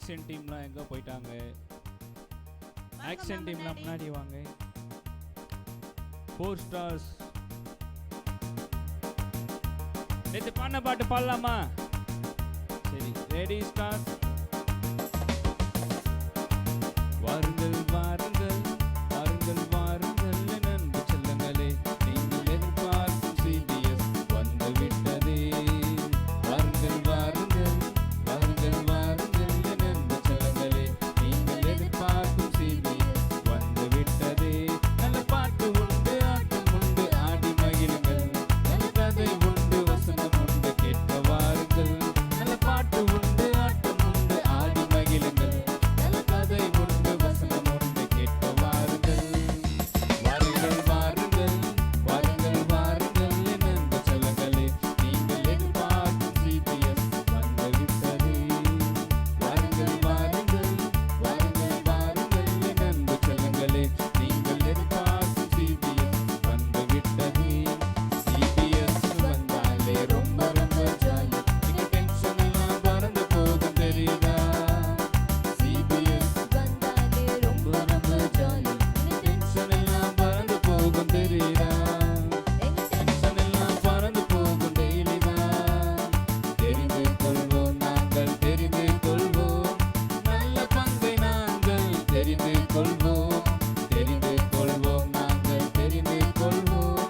Action டீம்லாம் எங்கே போயிட்டாங்க? Action டீம்லாம் முன்னாடி வாங்க. 4 ஸ்டார்ஸ் நேற்று பாடின பாட்டு பாடலாமா? சரி, ரெடி ஸ்டார்ட். வாருங்கள் வாருங்கள் வாருங்கள் வாருங்கள் என் அன்பு செல்லங்களே, நீங்கள் எதிர்பார்க்கும் CBS வந்து விட்டதே. வாருங்கள் வாருங்கள் வாருங்கள் வாருங்கள் என் அன்பு செல்லங்களே, நீங்கள் எதிர்பார்க்கும் CBS வந்து விட்டதே. நல்ல பாட்டு உண்டு, ஆட்டம் உண்டு, ஆடி மகிழுங்கள். நல்ல கதை உண்டு, வசனம் உண்டு, கேட்க வாருங்கள். நல்ல பாட்டு உண்டு, ஆட்டம் உண்டு, ஆடி மகிழுங்கள். நல்ல கதை உண்டு, வசனம் உண்டு, கேட்க வாருங்கள். வாருங்கள் வாருங்கள் வாருங்கள் வாருங்கள் என் அன்பு செல்லங்களே, நீங்கள் எதிர்பார்க்கும் CBS வந்து விட்டதே. வாருங்கள் வாருங்கள் வாருங்கள் வாருங்கள் என் அன்பு செல்லங்களே, நீங்கள் எதிர்பார்க்கும் CBS வந்து விட்டதே. CBS வந்தாலே ரொம்ப ரொம்ப ஜாலி, எங்க டென்ஷன் எல்லாம் பறந்து போகும் தெரியுதா? CBS வந்தாலே ரொம்ப ரொம்ப ஜாலி, எங்க டென்ஷன் எல்லாம் பறந்து போகும் தெரியுதா? டென்ஷன் எல்லாம் பறந்து போகும் டெய்லி தான். தெரிந்து கொள்வோம் நாங்கள், தெரிந்து கொள்வோம் நல்ல பங்கை நாங்கள் தெரிந்து கொள்வோம். தெரிந்து கொள்வோம் நாங்கள், தெரிந்து கொள்வோம்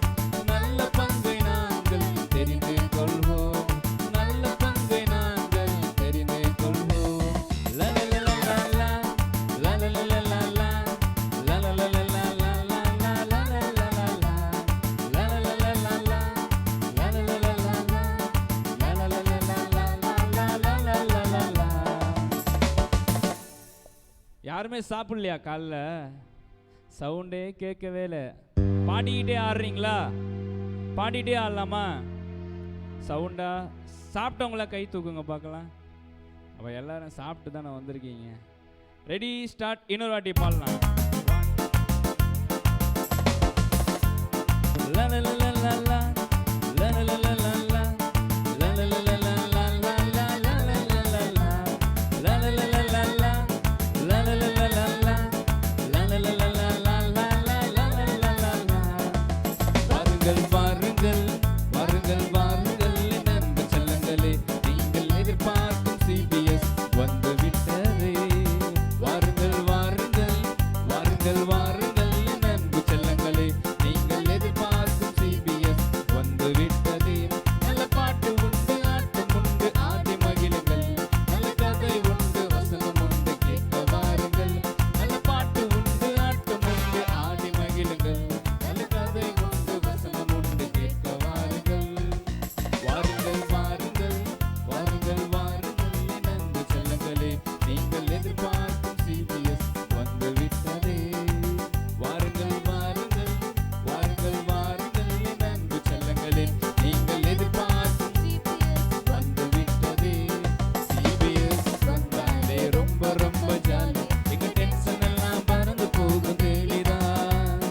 நல்ல பங்கை நாங்கள் தெரிந்து கொள்வோம். நல்ல பங்கை நாங்கள் தெரிந்து கொள்வோம். லலலலலலா, லலலலலலா, லலலலலலா, லலலலலலா, லலலலலலா, லலலலலலா. யாருமே சாப்பிடலையா காலைல? சவுண்டே கேட்கவே இல்லை. பாடிக்கிட்டே ஆடுறீங்களா? பாடிட்டே ஆடலாமா? சவுண்டா சாப்பிட்டவங்கள கை தூக்குங்க பார்க்கலாம். அப்போ எல்லாரும் சாப்பிட்டு தானே வந்திருக்கீங்க. Ready start. இன்னொரு வாட்டி பாடலாம். லலலலலலா, லலலலலலா, லலலலலலா, லலலலலலா, லலலலலலா, லலலலலலா, லலலலலலா. வாருங்கள் வாருங்கள் வாருங்கள் வாருங்கள் என் அன்பு செல்லங்களே, நீங்கள் எதிர்பார்க்கும் CBS வந்து விட்டதே. வாருங்கள் வாருங்கள் வாருங்கள் வாருங்கள் என் அன்பு செல்லங்களே, நீங்கள் எதிர்பார்க்கும் CBS வந்து விட்டதே. நல்ல பாட்டு உண்டு, ஆட்டம் உண்டு, ஆடி மகிழுங்கள். நல்ல கதை உண்டு, வசனம் உண்டு, கேட்க வாருங்கள். நல்ல பாட்டு உண்டு, ஆட்டம் உண்டு, ஆடி மகிழுங்கள். நல்ல கதை உண்டு, வசனம் உண்டு, கேட்க வாருங்கள். வாருங்கள் வாருங்கள் வாருங்கள் வாருங்கள் என் அன்பு செல்லங்களே, நீங்கள் எதிர்பார்க்கும் CBS வந்து விட்டதே. வாருங்கள் வாருங்கள் வாருங்கள் வாருங்கள் என் அன்பு செல்லங்களே, நீங்கள் எதிர்பார்க்கும் CBS வந்து விட்டதே. CBS வந்தாலே ரொம்ப ரொம்ப ஜாலி, எங்க டென்ஷன் எல்லாம் பறந்து போகும் தெளிதான்.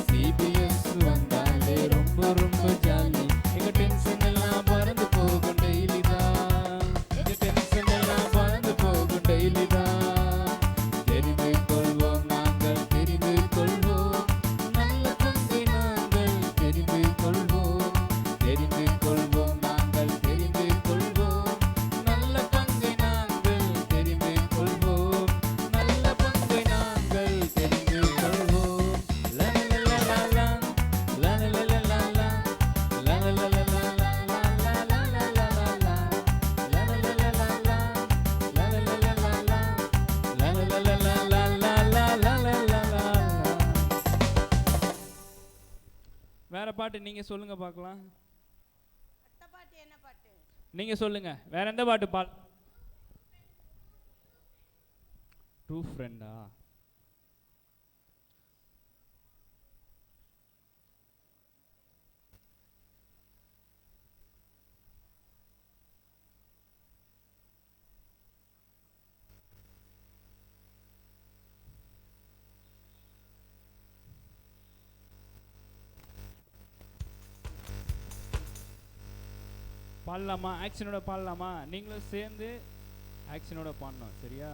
CBS வந்தாலே ரொம்ப ரொம்ப ஜாலி, எங்க டென்ஷன் எல்லாம் பறந்து போகும் டெய்லி தான். எங்க டென்ஷன் எல்லாம் பறந்து போகும் டெய்லி தான். தெரிந்து கொள்வோம் நாங்கள், தெரிந்து கொள்வோம் நல்ல பங்கை நாங்கள் தெரிந்து கொள்வோம். தெரிந்து கொள்வோம் நாங்கள், தெரிந்து கொள்வோம் நல்ல பங்கை நாங்கள் தெரிந்து கொள்வோம். நல்ல பங்கை நாங்கள் தெரிந்து கொள்வோம். லலலலலலா, லலலலலலா, லலலலலலா, லலலலலலா, லலலலலலா, லலலலலலா. வேற பாட்டு நீங்க சொல்லுங்க பார்க்கலாம். அடுத்த பாட்டு என்ன பாட்டு? நீங்க சொல்லுங்க, வேற எந்த பாட்டு பால்? ட்ரூ ஃப்ரெண்டா? பாடலாமா? ஆக்ஷனோட பாடலாமா? நீங்களும் சேர்ந்து ஆக்ஷனோட பாடணும் சரியா?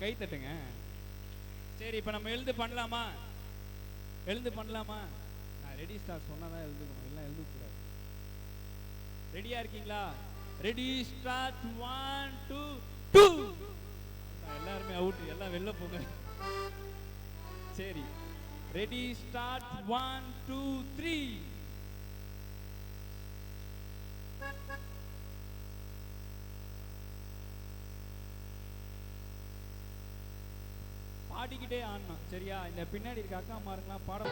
கை தட்டுங்க. சரி, இப்போ நம்ம எழுந்து பண்ணலாமா? எழுந்து பண்ணலாமா? நான் ரெடி ஸ்டார்ட் சொன்னாதான் எழுதுக்கணும், இல்லை எழுதக்கூடாது. ரெடியா இருக்கீங்களா? Ready start 1 2 2. எல்லாருமே அவுட், எல்லாம் வெளில போங்க. சரி, ரெடி ஸ்டார்ட் 1 2 3. பாடிக்கிட்டே ஆடணும், சரியா? இந்த பின்னாடி இருக்க அக்கா மாருங்களாம் பாட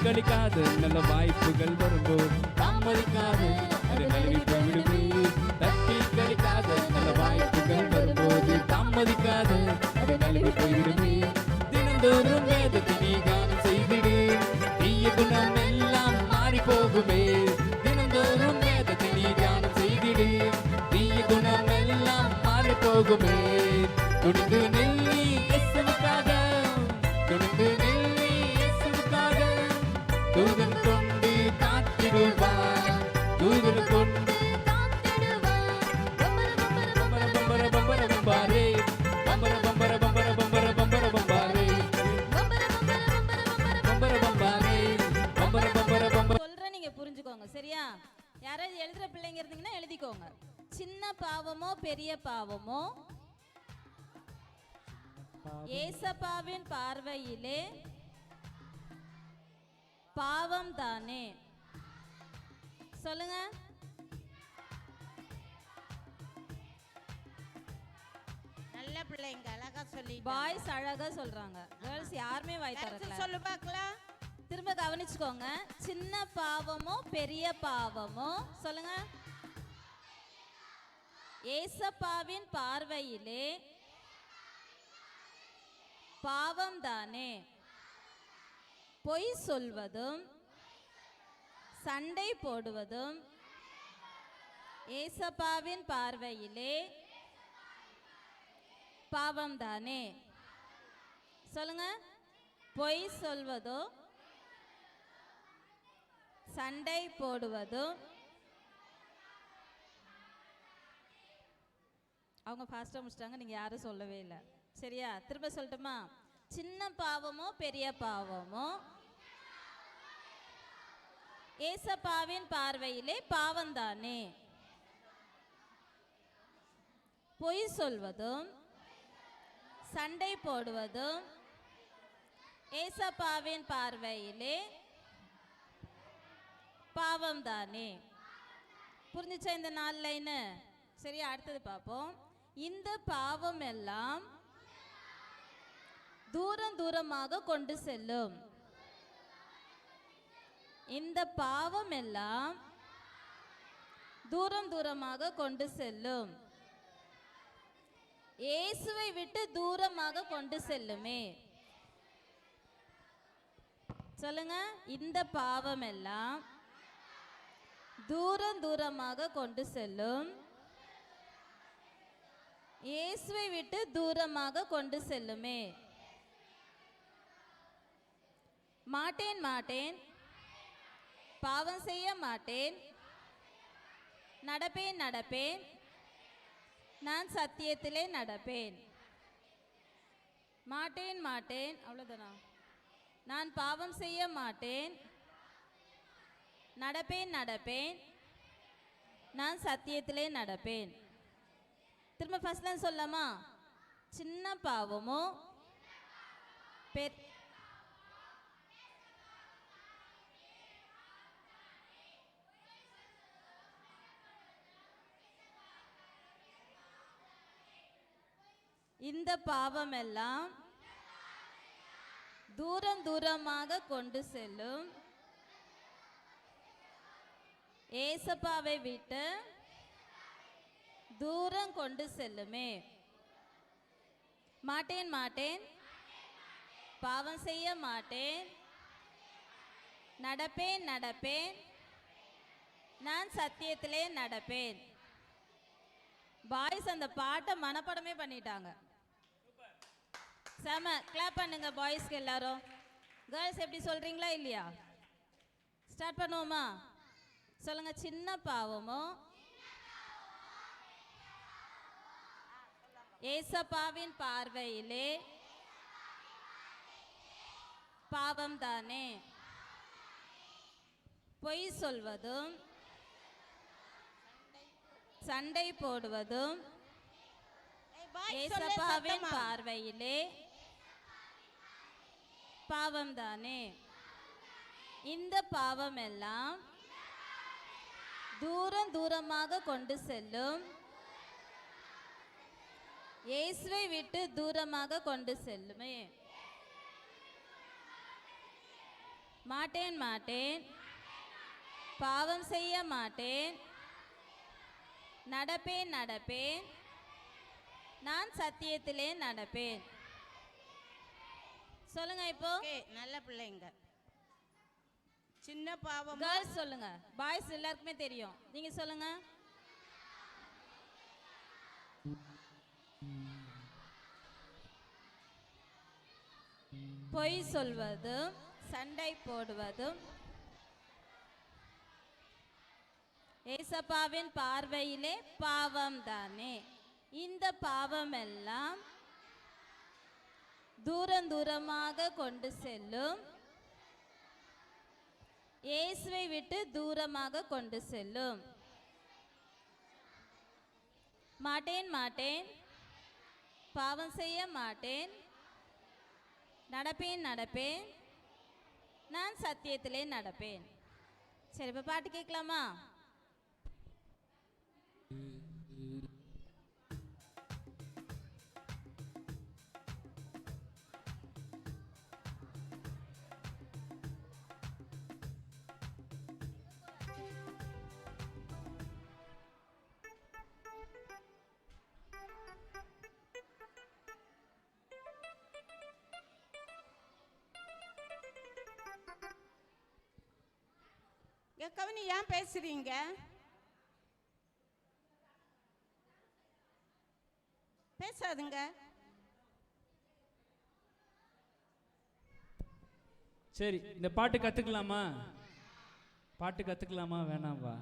களிக்காது, நல்ல வாய்ப்புகள் வரும்போது தாமதிக்காது, அது நழுவி போய்விடுமே. தட்டி களிக்காது, நல்ல வாய்ப்புகள் வரும்போது தாமதிக்காது, அது நழுவி போய்விடுமே. தினந்தோறும் வேதத்தை நீ கானம் செய்திடு, தீய குணம் எல்லாம் மாறி போகுமே. தினந்தோறும் வேதத்தை நீ கானம் செய்திடு, தீய குணம் எல்லாம் மாறி போகுமே. துணிந்து நில்லி இயேசுவுக்காக, துணிந்து நில்லி இயேசுவுக்காக, தூதன் கொண்டு காத்திடுவார், தூதன் கொண்டு காத்திடுவார், நீங்க இருந்தீங்கன்னா எழுதிக்கோங்க. சின்ன பாவமோ பெரிய பாவமோ ஏசப்பாவின் பார்வையிலே பாவம் தானே. சொல்லுங்க. நல்ல பிள்ளைங்க அழகா சொல்லி பாய்ஸ் அழகா சொல்றாங்க, கேர்ள்ஸ் யாருமே வாய் திறக்கல. சொல்லு பார்க்கலாம். திரும்ப கவனிச்சுக்கோங்க. சின்ன பாவமோ பெரிய பாவமோ சொல்லுங்க. ஏசப்பாவின் பார்வையிலே பாவம் தானே. பொய் சொல்வதும் சண்டை போடுவதும் ஏசப்பாவின் பார்வையிலே பாவம் தானே. சொல்லுங்க. பொய் சொல்வதோ சண்டை போடுவதும். அவங்க ஃபாஸ்ட்டாக முடிச்சிட்டாங்க, நீங்கள் யாரும் சொல்லவே இல்லை. சரியா? திரும்ப சொல்லட்டுமா? சின்ன பாவமோ பெரிய பாவமோ ஏசப்பாவின் பார்வையிலே பாவம் தானே. பொய் சொல்வதும் சண்டை போடுவதும் ஏசப்பாவின் பார்வையிலே பாவம் தானே. புரிஞ்சுச்சா இந்த 4 லைனு? சரியா? அடுத்தது பார்ப்போம். இந்த பாவம் எல்லாம் தூரம் தூரமாக கொண்டு செல்லும். இந்த பாவம் எல்லாம் தூரம் தூரமாக கொண்டு செல்லும். இயேசுவை விட்டு தூரமாக கொண்டு செல்லுமே. சொல்லுங்க. இந்த பாவம் எல்லாம் தூரம் தூரமாக கொண்டு செல்லும். இயேசுவை விட்டு தூரமாக கொண்டு செல்லுமே. மாட்டேன் மாட்டேன், பாவம் செய்ய மாட்டேன், நடப்பேன் நடப்பேன், நான் சத்தியத்திலே நடப்பேன். மாட்டேன் மாட்டேன், அவ்வளோதானா? நான் பாவம் செய்ய மாட்டேன், நடப்பேன் நடப்பேன், நான் சத்தியத்திலே நடப்பேன். திரும்ப ஃபர்ஸ்ட்ல சொல்லலாமா? சின்ன பாவமோ இந்த பாவம் எல்லாம் தூரம் தூரமாக கொண்டு செல்லும். ஏசப்பாவை விட்டு தூரம் கொண்டு செல்லுமே. மாட்டேன் மாட்டேன், பாவம் செய்ய மாட்டேன், நடப்பேன் நடப்பேன், நான் சத்தியத்திலே நடப்பேன். பாய்ஸ் அந்த பாட்டை மனப்படமே பண்ணிட்டாங்க. செம. கிளாப் பண்ணுங்க பாய்ஸ்க்கு எல்லாரும். கேர்ள்ஸ் எப்படி சொல்றீங்களா இல்லையா? ஸ்டார்ட் பண்ணுவோமா? சொல்லுங்க. சின்ன பாவமோ ஏசப்பாவின் பார்வையிலே பாவம் தானே. பொய் சொல்வதும் சண்டை போடுவதும் ஏசப்பாவின் பார்வையிலே பாவம் தானே. இந்த பாவம் எல்லாம் தூரம் தூரமாக கொண்டு செல்லும். இயேசுவை விட்டு தூரமாக கொண்டு செல்லுமே. மாட்டேன் மாட்டேன், பாவம் செய்ய மாட்டேன், நடப்பேன் நடப்பேன், நான் சத்தியத்திலே நடப்பேன். சொல்லுங்க. இப்போ நல்ல பிள்ளைங்க. சின்ன பாவம். கேர்ள்ஸ் சொல்லுங்க. பாய்ஸ் எல்லாருக்குமே தெரியும். நீங்க சொல்லுங்க. பொய் சொல்வதும் சண்டை போடுவதும் ஏசப்பாவின் பார்வையிலே பாவம் தானே. இந்த பாவம் எல்லாம் தூரம் தூரமாக கொண்டு செல்லும். இயேசுவை விட்டு தூரமாக கொண்டு செல்லும். மாட்டேன் மாட்டேன், பாவம் செய்ய மாட்டேன், நடப்பேன் நடப்பேன், நான் சத்தியத்திலே நடப்பேன். சரி, இப்போ பாட்டு கேட்கலாமா? கவினி ஏன் பேசுறீங்க? பேசாதுங்க. சரி, இந்த பாட்டு கத்துக்கலாமா? பாட்டு கத்துக்கலாமா வேணாம்பா?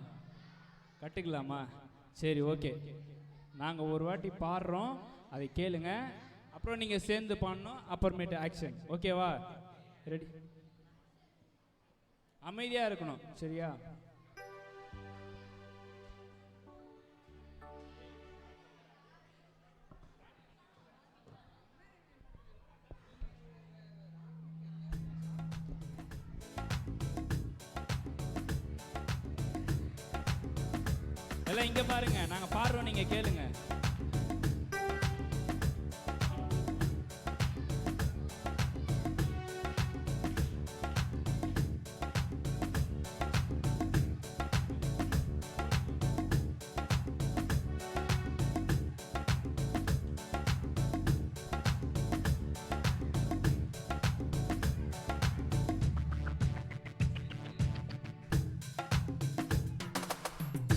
கட்டுக்கலாமா? சரி, ஓகே. நாங்க ஒரு வாட்டி பாடுறோம், அதை கேளுங்க, அப்புறம் நீங்க சேர்ந்து பாடணும், அப்புறமேட்டு ஆக்ஷன். ஓகேவா? ரெடி? அமைதியா இருக்கணும், சரியா? எல்லாம் இங்க பாருங்க, நாங்க பாடுறோம், நீங்க கேளுங்க.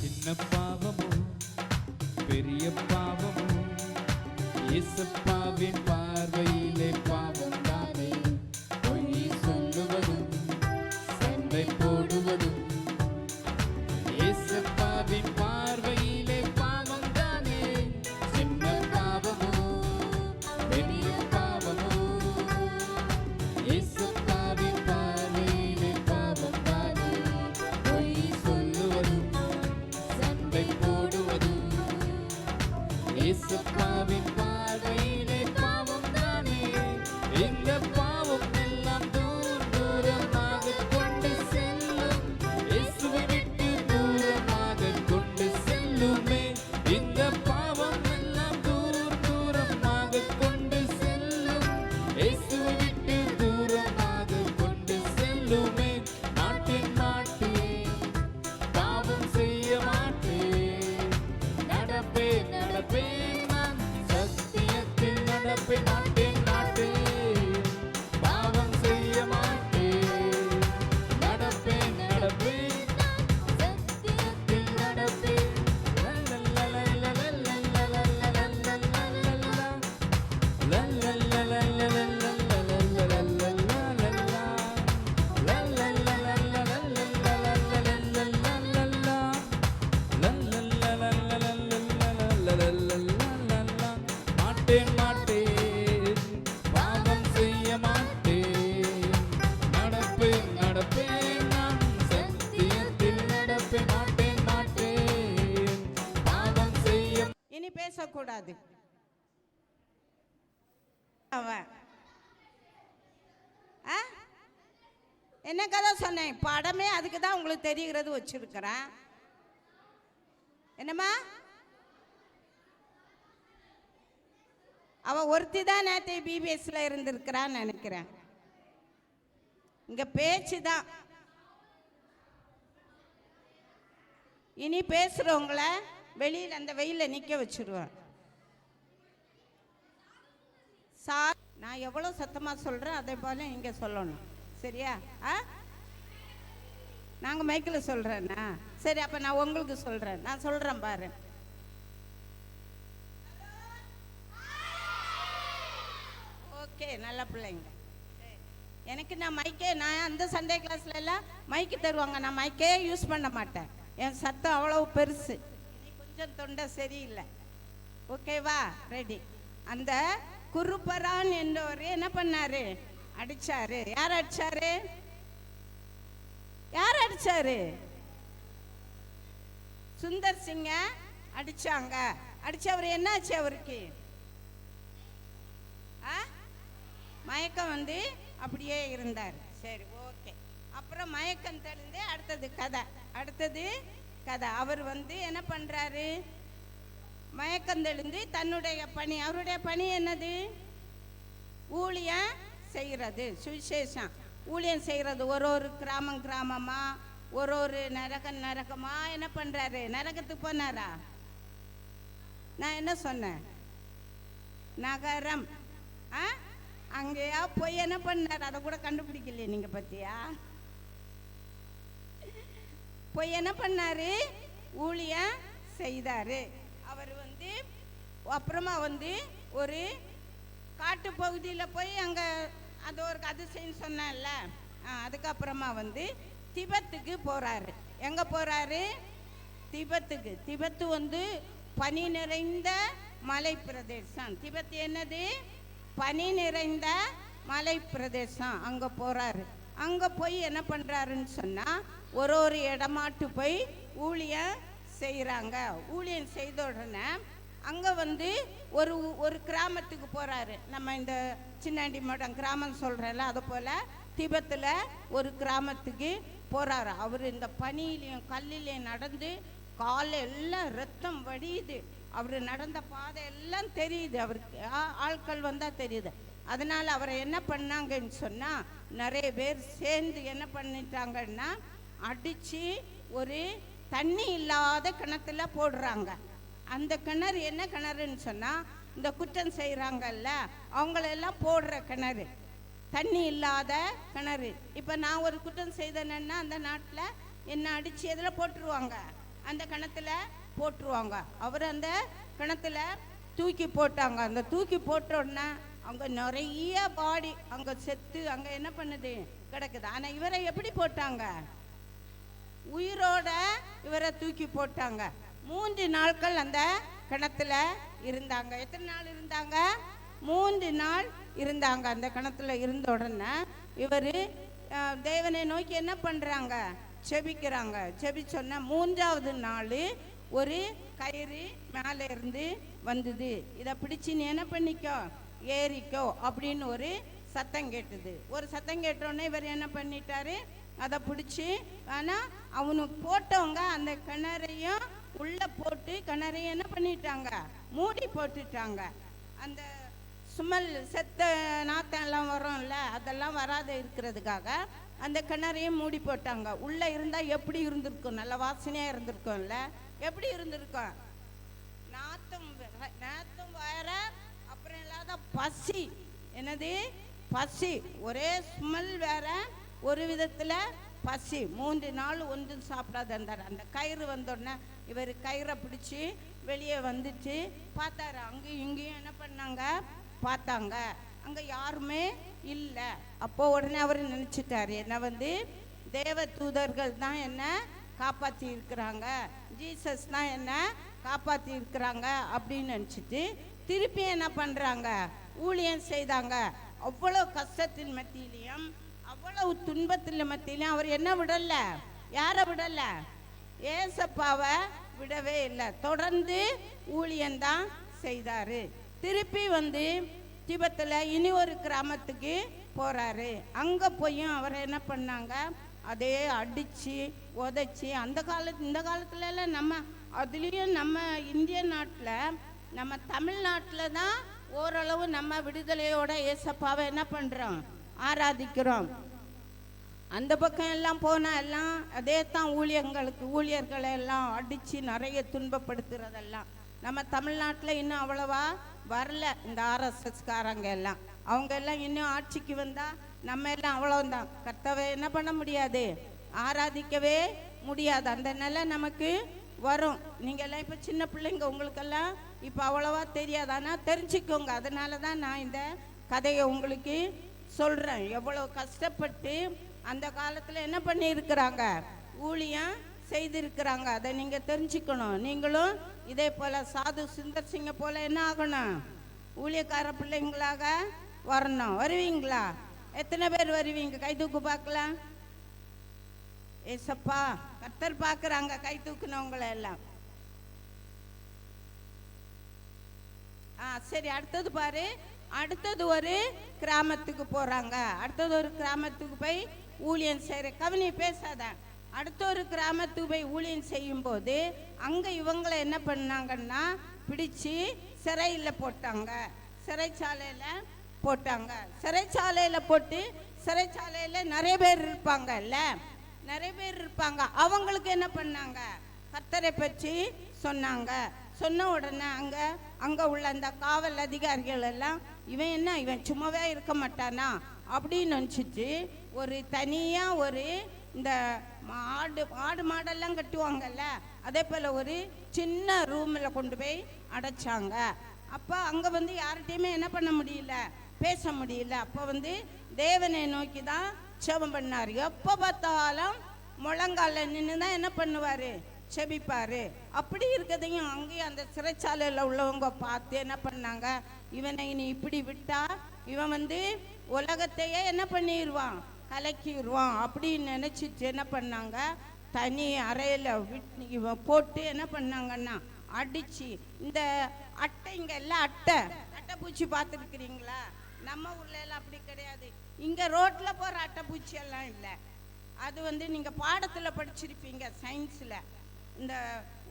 சின்ன பாவமோ பெரிய பாவமோ, இயேசுவின் பார்வையிலே பாவம் தானே. பொய் சொல்லுவதும் சண்டை போடுவதும் இயேசுவின் பார்வையிலே பாவம் தானே. சின்ன பாவமோ பெரிய பாவமோ, இயேசுவின் பார்வையிலே பாவம் தானே. பொய் சொல்லுவதும் சண்டை போடுவதும் இயேசுவின் பார்வையிலே பாவம் தானே. இந்த பாவம் எல்லாம் தூரமாக கொண்டு செல்லும், இயேசுவை விட்டு தூரமாக கொண்டு செல்லுமே. இந்த பாவம் எல்லாம் தூரமாக கொண்டு செல்லும், இயேசுவை விட்டு தூரமாக கொண்டு செல்லுமே. மாட்டேன் மாட்டேன், பாவம் செய்ய மாட்டேன், நடப்பேன் நடப்பேன், நான் சத்தியத்தில் நடப்பேன். மாட்டேன் மாட்டேன், பாவம் செய்ய மாட்டேன், நடப்பேன் நடப்பேன், நான் சத்தியத்தில் நடப்பேன். மாட்டேன் மாட்டேன், பாவம் செய்ய மாட்டேன், நடப்பேன் நடப்பேன், நான் சத்தியத்தில் நடப்பேன். மாட்டேன் மாட்டேன், பாவம் செய்ய. இனி பேசக்கூடாது. அவன் என்ன கதை சொன்னேன்? படமே அதுக்கு தான் உங்களுக்கு தெரிகிறது வச்சிருக்கிறேன். என்னம்மா? அவ ஒருத்தி தான் நேற்று பிபிஎஸ்ல இருந்திருக்கிறான்னு நினைக்கிறேன். இங்க பேச்சு தான். இனி பேசுறவங்கள வெளியில் அந்த வெயில நிக்க வச்சிருவேன். சார், நான் எவ்வளோ சத்தமா சொல்றேன் அதே போல நீங்க சொல்லணும், சரியா? நாங்க மைக்கில் சொல்றேன்னா சரி, அப்ப நான் உங்களுக்கு சொல்றேன். நான் சொல்றேன் பாரு. ஓகே, நல்ல பிள்ளைங்க. எனக்கு நான் அந்த சண்டே கிளாஸ்ல எல்லாம் மைக்கு தருவாங்க, நான் மைக்கே யூஸ் பண்ண மாட்டேன். என் சத்தம் அவ்வளவு பெருசு, கொஞ்சம் தொண்டை சரியில்லை. ஓகேவா? ரெடி? அந்த குருபரான் என்றவர் என்ன பண்ணாரு? அடிச்சாரு. யார் அடிச்சாரு? யார் அடிச்சாரு? சுந்தர் சிங்க அடிச்சாங்க. அடிச்சு அவர் என்னாச்சு? அவருக்கு மயக்கம் வந்து அப்படியே இருந்தார். சரி, ஓகே. அப்புறம் மயக்கம் தெளிந்து அடுத்தது கதை. அவர் வந்து என்ன பண்றாரு? மயக்கம் தெளிந்து தன்னுடைய பணி, அவருடைய பணி என்னது? ஊழியம் செய்கிறது, சுவிசேஷம் ஊழியம் செய்கிறது. ஒரு கிராமமா, ஒரு நரகமா என்ன பண்றாரு? நரகத்துக்கு போனாரா? நான் என்ன சொன்னேன்? நகரம். அங்கேயா போய் என்ன பண்ணார்? அதை கூட கண்டுபிடிக்கலையே நீங்க பத்தியா? போய் என்ன பண்ணாரு? ஊழியம் செய்தாரு. அவர் வந்து அப்புறமா வந்து ஒரு காட்டு பகுதியில் போய் அங்கே அது ஒரு அதிசயம் சொன்னேன்ல, அதுக்கப்புறமா வந்து திபெத்துக்கு போகிறாரு. எங்கே போகிறாரு? திபெத்துக்கு. திபெத்து வந்து பனி நிறைந்த மலை பிரதேசம். திபெத் என்னது? பனி நிறைந்த மலை பிரதேசம். அங்கே போகிறாரு. அங்கே போய் என்ன பண்ணுறாருன்னு சொன்னால், ஒரு இடமாட்டு போய் ஊழியம் செய்கிறாங்க. ஊழியம் செய்த உடனே அங்கே வந்து ஒரு கிராமத்துக்கு போகிறாரு. நம்ம இந்த சின்னாண்டி மடம் கிராமம் சொல்கிறேன்ல, அது போல் திபெத்தில் ஒரு கிராமத்துக்கு போகிறாரு. அவர் இந்த பனியிலையும் கல்லிலையும் நடந்து கால் எல்லாம் ரத்தம் வடியுது. அவர் நடந்த பாதை எல்லாம் தெரியுது. அவருக்கு ஆட்கள் வந்தால் தெரியுது. அதனால் அவரை என்ன பண்ணாங்கன்னு சொன்னால், நிறைய பேர் சேர்ந்து என்ன பண்ணிட்டாங்கன்னா அடித்து ஒரு தண்ணி இல்லாத கிணத்துல போடுறாங்க. அந்த கிணறு என்ன கிணறுன்னு சொன்னால், இந்த குற்றம் செய்கிறாங்கல்ல அவங்களெல்லாம் போடுற கிணறு, தண்ணி இல்லாத கிணறு. இப்போ நான் ஒரு குற்றம் செய்தேன்னா அந்த நாட்டில் என்ன அடித்து எதில் போட்டுருவாங்க? அந்த கிணத்துல போட்டுருவாங்க. அவர் அந்த கிணத்துல தூக்கி போட்டாங்க. அந்த தூக்கி போட்டோன்னா அங்கே நிறைய பாடி அங்கே செத்து அங்கே என்ன பண்ணுது? கிடக்குது. ஆனால் இவரை எப்படி போட்டாங்க? உயிரோட இவரை தூக்கி போட்டாங்க. 3 நாட்கள் அந்த கிணத்துல இருந்தாங்க. எத்தனை நாள் இருந்தாங்க? 3 நாள் இருந்தாங்க. அந்த கிணத்துல இருந்த உடனே இவர் தேவனை நோக்கி என்ன பண்ணுறாங்க? செபிக்கிறாங்க. செபிச்சோன்னா 3ஆவது நாள் ஒரு கயிறு மேலே இருந்து வந்தது. இதை பிடிச்சி நீ என்ன பண்ணிக்கோ, ஏறிக்கோ அப்படின்னு ஒரு சத்தம் கேட்டுது. ஒரு சத்தம் கேட்டோடனே இவர் என்ன பண்ணிட்டாரு? அதை பிடிச்சி, ஆனால் அவனுக்கு போட்டவங்க அந்த கிணறையும் உள்ளே போட்டு கிணறையும் என்ன பண்ணிட்டாங்க? மூடி போட்டுட்டாங்க. அந்த சுமல் செத்த நாத்தம் எல்லாம் வரும்ல, அதெல்லாம் வராத இருக்கிறதுக்காக அந்த கிணறையும் மூடி போட்டாங்க. உள்ளே இருந்தால் எப்படி இருந்திருக்கும்? நல்ல வாசனையாக இருந்திருக்கும்ல. எப்படி இருந்திருக்கும்? நாத்தம் வேற, அப்புறம் இல்லாத பசி. என்னது? பசி. ஒரே ஸ்மெல் வேற, ஒரு விதத்தில் பசி. 3 நாள் ஒன்றும் சாப்பிடாத இருந்தார். அந்த கயிறு வந்தோடனே இவர் கயிறை பிடிச்சி வெளியே வந்துட்டு பார்த்தாரு. அங்கேயும் இங்கேயும் என்ன பண்ணாங்க? பார்த்தாங்க. அங்கே யாருமே இல்லை. அப்போ உடனே அவர் நினச்சிட்டாரு, என்ன வந்து தேவ தூதர்கள் தான் என்ன காப்பாற்றி இருக்கிறாங்க, ஜீசஸ் தான் என்ன காப்பாற்றி இருக்கிறாங்க அப்படின்னு நினச்சிட்டு திருப்பி என்ன பண்ணுறாங்க? ஊழியம் செய்தாங்க. அவ்வளோ கஷ்டத்தின் மத்தியிலையும் அவ்வளவு துன்பத்தின் மத்தியிலையும் அவர் என்ன விடல? யாரை விடல? ஏசப்பாவை விடவே இல்லை. தொடர்ந்து ஊழியந்தான் செய்தாரு. திருப்பி வந்து திபெத்தில் இனி ஒரு கிராமத்துக்கு போகிறாரு. அங்கே போயும் அவரை என்ன பண்ணாங்க? அதே அடித்து உதைச்சி. இந்த காலத்துலலாம் நம்ம அதுலேயும் நம்ம இந்திய நாட்டில், நம்ம தமிழ்நாட்டில் தான் ஓரளவு நம்ம விடுதலையோட ஏசப்பாவை என்ன பண்ணுறோம்? ஆராதிக்கிறோம். அந்த பக்கம் எல்லாம் போனால் எல்லாம் அதே தான் ஊழியர்களை எல்லாம் அடித்து நிறைய துன்பப்படுத்துறதெல்லாம் நம்ம தமிழ்நாட்டில் இன்னும் அவ்வளவா வரல. இந்த ஆர்எஸ்எஸ்காரங்க எல்லாம், அவங்க எல்லாம் இன்னும் ஆட்சிக்கு வந்தால் நம்ம எல்லாம் அவ்வளோதான். கர்த்தரை என்ன பண்ண முடியாது? ஆராதிக்கவே முடியாது. அந்த நிலை நமக்கு வரும். நீங்கள் எல்லாம் இப்போ சின்ன பிள்ளைங்க, உங்களுக்கெல்லாம் இப்போ அவ்வளவா தெரியாது. ஆனால் தெரிஞ்சுக்கோங்க. அதனால தான் நான் இந்த கதையை உங்களுக்கு சொல்கிறேன். எவ்வளோ கஷ்டப்பட்டு அந்த காலத்தில் என்ன பண்ணியிருக்கிறாங்க? ஊழியம் செய்திருக்கிறாங்க. அதை நீங்கள் தெரிஞ்சுக்கணும். நீங்களும் இதே போல் சாது சுந்தர் சிங்கை போல் என்ன ஆகணும்? ஊழியக்கார பிள்ளைங்களாக வரணும். வருவீங்களா? எத்தனை பேர் வருவீங்க? கை தூக்கு பார்க்கலாம். ஏசப்பா, கர்த்தர் பார்க்குறாங்க கை தூக்குனவங்களை எல்லாம். சரி, அடுத்தது பாரு. அடுத்தது ஒரு கிராமத்துக்கு போறாங்க. அடுத்தது ஒரு கிராமத்துக்கு போய் ஊழியம் செய்யற. கவினி பேசாத. அடுத்த ஒரு கிராமத்துக்கு போய் ஊழியம் செய்யும் போது அங்க இவங்களை என்ன பண்ணாங்கன்னா பிடிச்சு சிறையில் போட்டாங்க. சிறைச்சாலையில போட்டாங்க. சிறைச்சாலையில போட்டு சிறைச்சாலையில நிறைய பேர் இருப்பாங்கல்ல, நிறைய பேர் இருப்பாங்க. அவங்களுக்கு என்ன பண்ணாங்க, கர்த்தரை பற்றி சொன்னாங்க. சொன்ன உடனே அங்க உள்ள அந்த காவல் அதிகாரிகள் எல்லாம் இவன் சும்மாவே இருக்க மாட்டானா அப்படின்னு நினச்சிட்டு ஒரு தனியா ஒரு இந்த ஆடு மாடெல்லாம் கட்டுவாங்கல்ல, அதே போல ஒரு சின்ன ரூமில் கொண்டு போய் அடைச்சாங்க. அப்போ அங்கே யார்கிட்டையுமே என்ன பண்ண முடியல, பேச முடியல. அப்போ தேவனை நோக்கி தான் செபம் பண்ணார். எப்போ பார்த்தாலும் முழங்கால நின்று தான் என்ன பண்ணுவார், செபிப்பார். அப்படி இருக்கிறதையும் அங்கேயும் அந்த சிறைச்சாலையில் உள்ளவங்க பார்த்து என்ன பண்ணாங்க, இவனை இனி இப்படி விட்டா இவன் உலகத்தையே என்ன பண்ணிடுவான், கலக்கிடுவான் அப்படின்னு நினச்சிட்டு என்ன பண்ணாங்க, தனி அறையில் இவன் போட்டு என்ன பண்ணாங்கன்னா அடிச்சு. இந்த அட்டைங்க எல்லாம் அட்டை பூச்சி பார்த்துருக்குறீங்களா? நம்ம ஊர்ல எல்லாம் அப்படி கிடையாது. இங்க ரோட்ல போற அட்டை பூச்சி எல்லாம் இல்லை. அது நீங்க பாடத்துல படிச்சிருப்பீங்க சயின்ஸ்ல. இந்த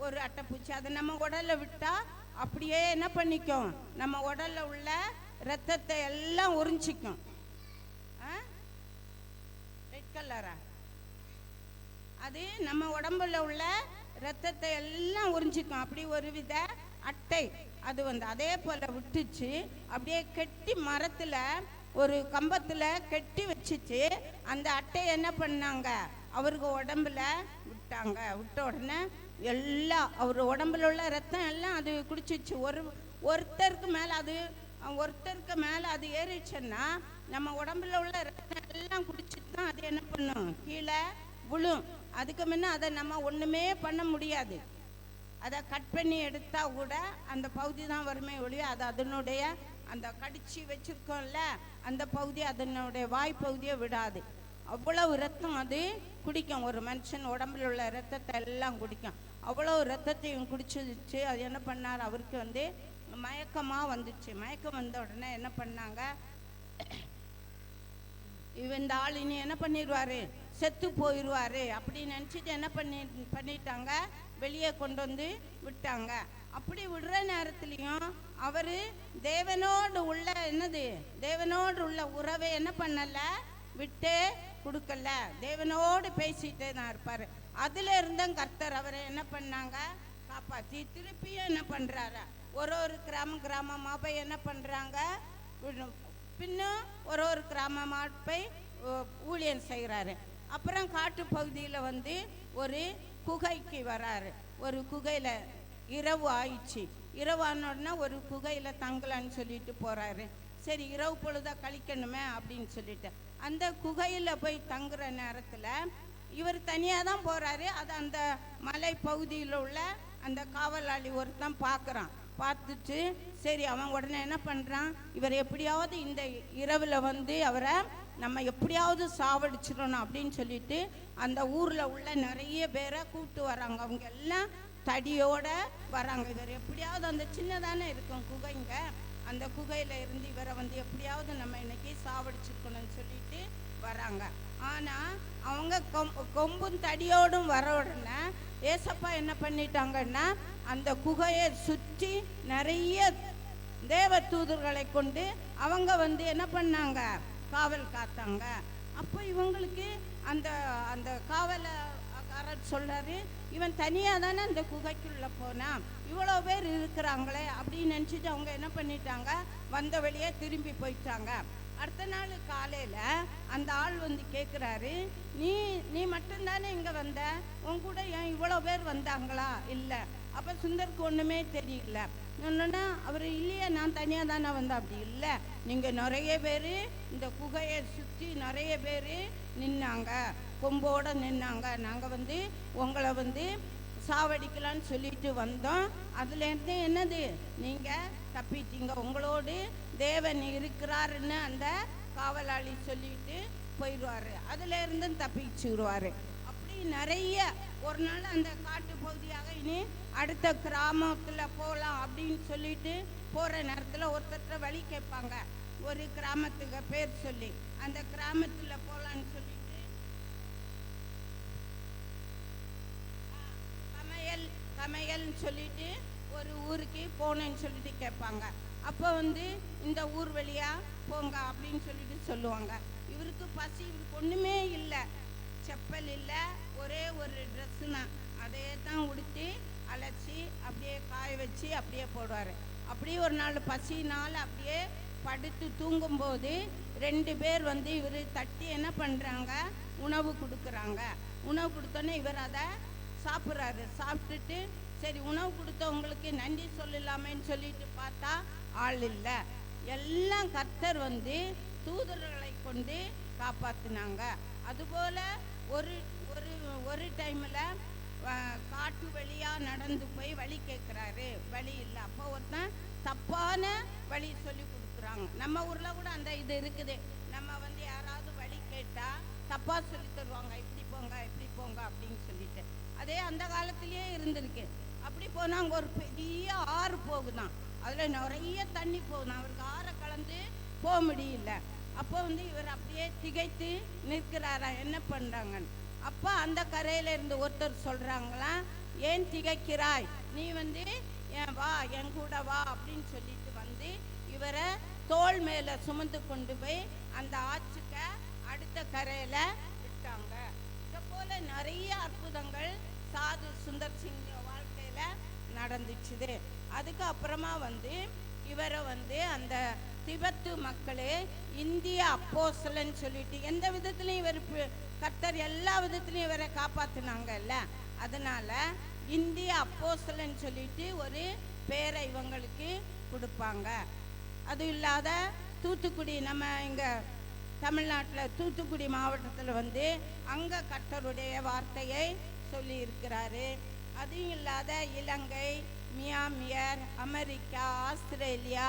ஒரு அட்டைப்பூச்சி அதை நம்ம உடல்ல விட்டா அப்படியே என்ன பண்ணிக்கும், நம்ம உடல்ல உள்ள ரத்தத்தை எல்லாம் உறிஞ்சிக்கும். ரெட் கலரா அது நம்ம உடம்புல உள்ள ரத்தத்தை எல்லாம் உறிஞ்சிக்கும். அப்படி ஒரு வித அட்டை அது அதே போல விட்டுச்சு. அப்படியே கெட்டி மரத்துல ஒரு கம்பத்துல கெட்டி வச்சுட்டு அந்த அட்டையை என்ன பண்ணாங்க, அவருக்கு உடம்புல விட்டாங்க. விட்ட உடனே எல்லாம் அவர் உடம்புல உள்ள ரத்தம் எல்லாம் அது குடிச்சிச்சு. ஒருத்தருக்கு மேல அது ஏறிச்சுன்னா நம்ம உடம்புல உள்ள ரத்தம் எல்லாம் குடிச்சிட்டு தான் அது என்ன பண்ணும், கீழே விழும். அதுக்கு முன்ன அதை நம்ம ஒண்ணுமே பண்ண முடியாது. அதை கட் பண்ணி எடுத்தா கூட அந்த பகுதி தான் வறுமை ஒழிய அது அதனுடைய அந்த கடிச்சு வச்சிருக்கோம்ல அந்த பகுதி அதனுடைய வாய் பகுதியை விடாது. அவ்வளவு ரத்தம் அது குடிக்கும். ஒரு மனுஷன் உடம்புல உள்ள ரத்தத்தை எல்லாம் குடிக்கும். அவ்வளவு ரத்தத்தையும் குடிச்சிச்சு. அது என்ன பண்ணார், அவருக்கு மயக்கமா வந்துச்சு. மயக்கம் வந்த உடனே என்ன பண்ணாங்க, இந்த ஆள் இனி என்ன பண்ணிடுவாரு, செத்து போயிடுவாரு அப்படின்னு நினச்சிட்டு என்ன பண்ணிட்டாங்க, வெளியே கொண்டு விட்டாங்க. அப்படி விடுற நேரத்துலையும் அவரு தேவனோடு உள்ள உறவை என்ன பண்ணல, விட்டே கொடுக்கல. தேவனோடு பேசிட்டே தான் இருப்பாரு. அதுல இருந்த கர்த்தர் அவரை என்ன பண்ணாங்க, காப்பாத்தி திருப்பியும் என்ன பண்றாரு, ஒரு கிராமமா போய் என்ன பண்றாங்க, பின்னும் ஒரு கிராமமா போய் ஊழியம் செய்கிறாரு. அப்புறம் காட்டு பகுதியில் ஒரு குகைக்கு வராரு. ஒரு குகையில் இரவு ஆயிடுச்சு. இரவு ஆனோடனே ஒரு குகையில் தங்கலான்னு சொல்லிட்டு போகிறாரு. சரி, இரவு பொழுதா கழிக்கணுமே அப்படின்னு சொல்லிட்டு அந்த குகையில் போய் தங்குற நேரத்தில் இவர் தனியாக தான் போகிறாரு. அது அந்த மலை பகுதியில் உள்ள அந்த காவலாளி ஒருத்தன் பார்க்குறான். பார்த்துட்டு சரி, அவன் உடனே என்ன பண்ணுறான், இவர் எப்படியாவது இந்த இரவில் அவரை நம்ம எப்படியாவது சாவடிச்சிடணும் அப்படின்னு சொல்லிட்டு அந்த ஊரில் உள்ள நிறைய பேரை கூப்பிட்டு வராங்க. அவங்க எல்லாம் தடியோட வராங்க. இவர் எப்படியாவது அந்த சின்னதானே இருக்கும் குகைங்க, அந்த குகையில் இருந்து இவரை எப்படியாவது நம்ம இன்னைக்கு சாவடிச்சிருக்கணும்னு சொல்லிட்டு வராங்க. ஆனால் அவங்க கொம்பும் தடியோடும் வர உடனே ஏசப்பா என்ன பண்ணிட்டாங்கன்னா அந்த குகையை சுற்றி நிறைய தேவ தூதர்களை கொண்டு அவங்க என்ன பண்ணாங்க, காவல் காத்தாங்க. அப்போ இவங்களுக்கு அந்த அந்த காவலக்காரர் சொல்றாரு, இவன் தனியாக தானே அந்த குகைக்குள்ள போனா, இவ்வளோ பேர் இருக்கிறாங்களே அப்படின்னு நினச்சிட்டு அவங்க என்ன பண்ணிட்டாங்க, வந்த வழியே திரும்பி போயிட்டாங்க. அடுத்த நாள் காலையில் அந்த ஆள் கேட்குறாரு, நீ மட்டும்தானே இங்கே வந்த, உன் கூட ஏன் இவ்வளோ பேர் வந்தாங்களா? இல்லை. அப்போ சுந்தருக்கு ஒன்றுமே தெரியல. என்னன்னா அவர் இல்லையே, நான் தனியாக தானே வந்தேன். அப்படி இல்லை, நீங்கள் நிறைய பேர் இந்த குகையை சுற்றி நிறைய பேர் நின்னாங்க, கொம்போடு நின்னாங்க. நாங்கள் உங்களை சாவடிக்கலான்னு சொல்லிட்டு வந்தோம். அதுலேருந்து என்னது, நீங்கள் தப்பிட்டீங்க, உங்களோடு தேவன் இருக்கிறாருன்னு அந்த காவலாளி சொல்லிட்டு போயிடுவார். அதுலேருந்து தப்பிச்சுடுவார். அப்படி நிறைய ஒரு நாள் அந்த காட்டு பகுதியாக இனி அடுத்த கிராமத்தில் போகலாம் அப்படின்னு சொல்லிட்டு போகிற நேரத்தில் ஒருத்தர்கிட்ட வழி கேட்பாங்க. ஒரு கிராமத்துக்கு பேர் சொல்லி அந்த கிராமத்தில் போகலான்னு சொல்லிட்டு கமையல்னு சொல்லிட்டு ஒரு ஊருக்கு போனேன்னு சொல்லிட்டு கேட்பாங்க. அப்போ வந்து இந்த ஊர் வழியா போங்க அப்படின்னு சொல்லிட்டு சொல்லுவாங்க. இவருக்கு பசி, இவருக்கு ஒன்றுமே இல்லை, செப்பல் இல்லை, ஒரே ஒரு ட்ரெஸ்ஸு தான், அதே தான் உடுத்தி அலசி அப்படியே காய வச்சு அப்படியே போடுவார். அப்படியே ஒரு நாள் பசினால் அப்படியே படுத்து தூங்கும்போது 2 பேர் வந்து இவர் தட்டி என்ன பண்ணுறாங்க, உணவு கொடுக்குறாங்க. உணவு கொடுத்தோன்னே இவர் அதை சாப்பிட்றாரு. சாப்பிட்டுட்டு சரி உணவு கொடுத்தவங்களுக்கு நன்றி சொல்லலாமேன்னு சொல்லிட்டு பார்த்தா ஆள் இல்லை. எல்லாம் கர்த்தர் வந்து தூதர்களை கொண்டு காப்பாற்றினாங்க. அதுபோல் ஒரு ஒரு ஒரு டைமில் காட்டு வழியாக நடந்து போய் வழி கேட்குறாரு, வழி இல்லை. அப்போ ஒருத்தன் தப்பான வழி சொல்லி கொடுக்குறாங்க. நம்ம ஊரில் கூட அந்த இது இருக்குது. நம்ம வந்து யாராவது வழி கேட்டால் தப்பாக சொல்லி தருவாங்க, இப்படி போங்க இப்படி போங்க அப்படின்னு சொல்லிட்டு. அதே அந்த காலத்திலேயே இருந்திருக்கு. அப்படி போனால் அங்கே ஒரு பெரிய ஆறு போகுதான், அதில் நிறைய தண்ணி போகுதான். அவருக்கு ஆறை கலந்து போக முடியல. அப்போ வந்து இவர் அப்படியே திகைத்து நிற்கிறாரா, என்ன பண்ணுறாங்கன்னு. அப்போ அந்த கரையில் இருந்து ஒருத்தர் சொல்கிறாங்களா, ஏன் திகைக்கிறாய், நீ வந்து வா என் கூட வா அப்படின்னு சொல்லிட்டு வந்து இவரை தோள் மேலே சுமந்து கொண்டு போய் அந்த ஆற்றுக்க அடுத்த கரையில் விட்டாங்க. இதை போல் நிறைய அற்புதங்கள் சாது சுந்தர் சிங் வாழ்க்கையில் நடந்துச்சுது. அதுக்கு அப்புறமா வந்து இவரை வந்து அந்த திபெத்து மக்களே இந்திய அப்போஸ்தலன்னு சொல்லிட்டு, எந்த விதத்துலையும் இவர் கர்த்தர் எல்லா விதத்துலையும் இவரை காப்பாற்றினாங்கல்ல, அதனால இந்திய அப்போஸ்தலன்னு சொல்லிட்டு ஒரு பேரை இவங்களுக்கு கொடுப்பாங்க. அது இல்லாத தூத்துக்குடி, நம்ம இங்கே தமிழ்நாட்டில் தூத்துக்குடி மாவட்டத்தில் வந்து அங்கே கர்த்தருடைய வார்த்தையை சொல்லி இருக்கிறாரு. அதுவும் இல்லாத இலங்கை, மியான்மர், அமெரிக்கா, ஆஸ்திரேலியா,